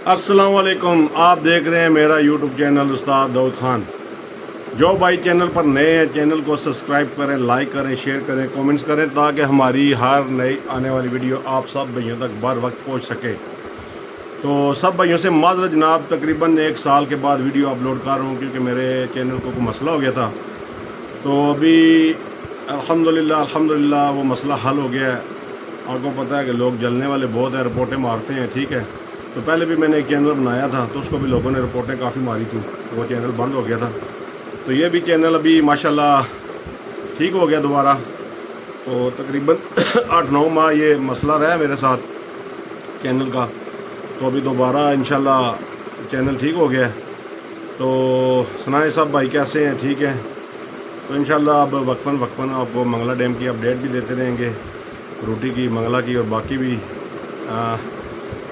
अस्सलाम वालेकुम। आप देख रहे हैं मेरा यूट्यूब चैनल उस्ताद दाऊद खान। जो भाई चैनल पर नए हैं चैनल को सब्सक्राइब करें, लाइक करें, शेयर करें, कमेंट्स करें ताकि हमारी हर नई आने वाली वीडियो आप सब भाइयों तक बर वक्त पहुंच सके। तो सब भाइयों से माज़रत जनाब, तकरीबन 1 साल के बाद वीडियो अपलोड कर रहा हूँ क्योंकि मेरे चैनल को कोई मसला हो गया था। तो अभी अल्हम्दुलिल्लाह वो मसला हल हो गया है। आपको पता है कि लोग जलने वाले बहुत हैं, रिपोर्टें मारते हैं, ठीक है। तो पहले भी मैंने एक चैनल बनाया था तो उसको भी लोगों ने रिपोर्टें काफ़ी मारी थी, वो चैनल बंद हो गया था। तो ये भी चैनल अभी माशाल्लाह ठीक हो गया दोबारा। तो तकरीबन 8-9 माह ये मसला रहा मेरे साथ चैनल का, तो अभी दोबारा इंशाल्लाह चैनल ठीक हो गया है। तो सुनाए सब भाई कैसे हैं, ठीक है। तो इंशाल्लाह अब वक्फन आपको मंगला डैम की अपडेट भी देते रहेंगे, रोटी की, मंगला की और बाकी भी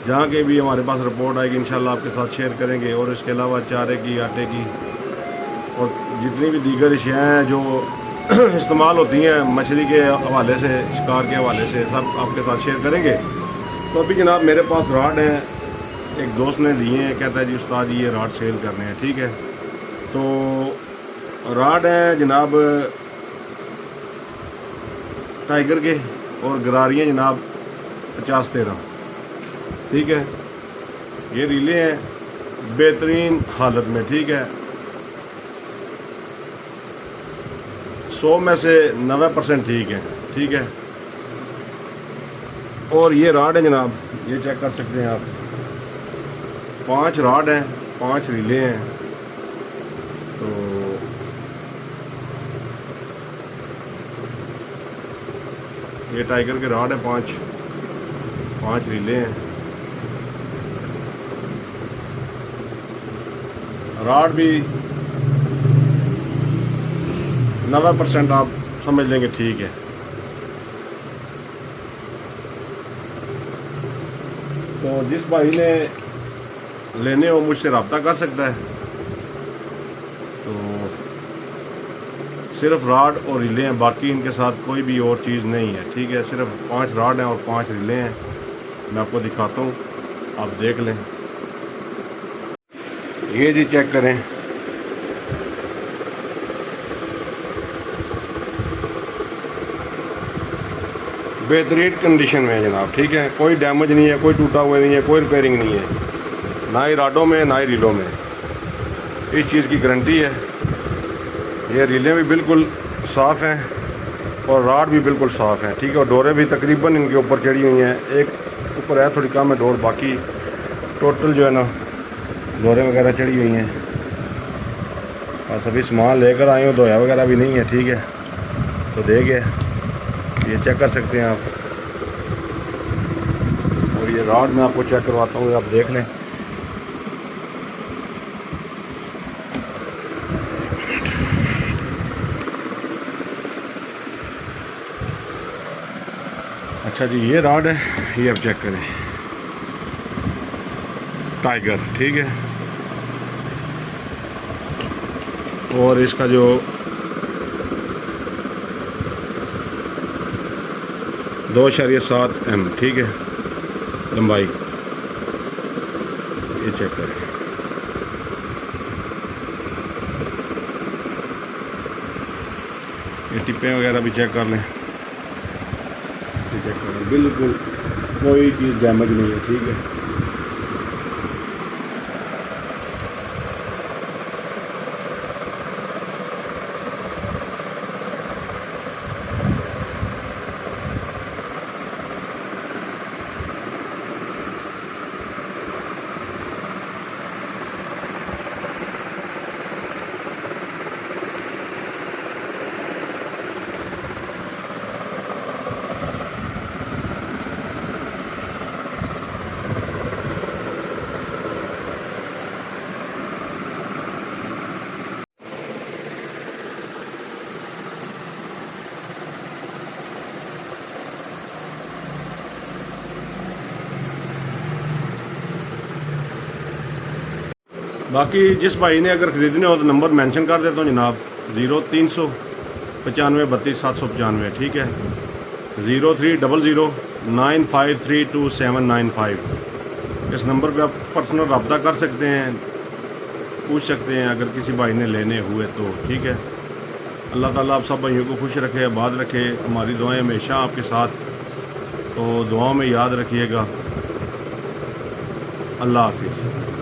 जहाँ के भी हमारे पास रिपोर्ट आएगी इंशाल्लाह आपके साथ शेयर करेंगे। और इसके अलावा चारे की, आटे की और जितनी भी दीगर अशियाँ हैं जो इस्तेमाल होती हैं मछली के हवाले से, शिकार के हवाले से, सब आपके साथ शेयर करेंगे। तो अभी जनाब मेरे पास राड हैं, एक दोस्त ने दिए हैं, कहता है जी उस्ताद ये राड सेल करने हैं, ठीक है। तो राड हैं जनाब टाइगर के और गरारियाँ जनाब 50-13, ठीक है। ये रीले हैं बेहतरीन हालत में, ठीक है। 100 में से 90% ठीक है, ठीक है। और ये राड है जनाब, ये चेक कर सकते हैं आप, 5 राड हैं, 5 रीले हैं। तो ये टाइगर के राड है, 5 रीले हैं। राड भी 90% आप समझ लेंगे, ठीक है। तो जिस भाई ने लेने हो मुझसे रब्ता कर सकता है। तो सिर्फ राड और रिले हैं, बाकी इनके साथ कोई भी और चीज़ नहीं है, ठीक है। सिर्फ 5 राड हैं और 5 रिले हैं। मैं आपको दिखाता हूँ, आप देख लें। ये जी चेक करें, बेहतरीन कंडीशन में है जनाब, ठीक है। कोई डैमेज नहीं है, कोई टूटा हुआ नहीं है, कोई रिपेयरिंग नहीं है, ना ही राडों में ना ही रीलों में। इस चीज़ की गारंटी है। ये रीलें भी बिल्कुल साफ़ हैं और राड भी बिल्कुल साफ़ हैं, ठीक है। और डोरें भी तकरीबन इनके ऊपर चढ़ी हुई हैं, एक ऊपर है थोड़ी कम है डोर, बाकी टोटल जो है ना डोरें वगैरह चढ़ी हुई हैं। बस अभी सामान लेकर आए हो, धोया वगैरह भी नहीं है, ठीक है। तो दे गए, ये चेक कर सकते हैं आप। और ये राड मैं आपको चेक करवाता हूँ, आप देख लें। अच्छा जी, ये राड है, ये आप चेक करें, टाइगर, ठीक है। और इसका जो 2.7 mm, ठीक है, लंबाई। ये चेक करें, ये टिप्पे वगैरह भी चेक कर लें, ये चेक करें, बिल्कुल कोई चीज़ डैमेज नहीं है, ठीक है। बाकी जिस भाई ने अगर ख़रीदने हो तो नंबर मेंशन कर देता हूँ जनाब, 0300 95 32 795, ठीक है। 0300 9532 795। इस नंबर पे आप पर्सनल रब्ता कर सकते हैं, पूछ सकते हैं अगर किसी भाई ने लेने हुए तो। ठीक है, अल्लाह ताला आप सब भाइयों को खुश रखे, आबाद रखे। हमारी दुआएं हमेशा आपके साथ, तो दुआओं में याद रखिएगा। अल्लाह हाफिज़।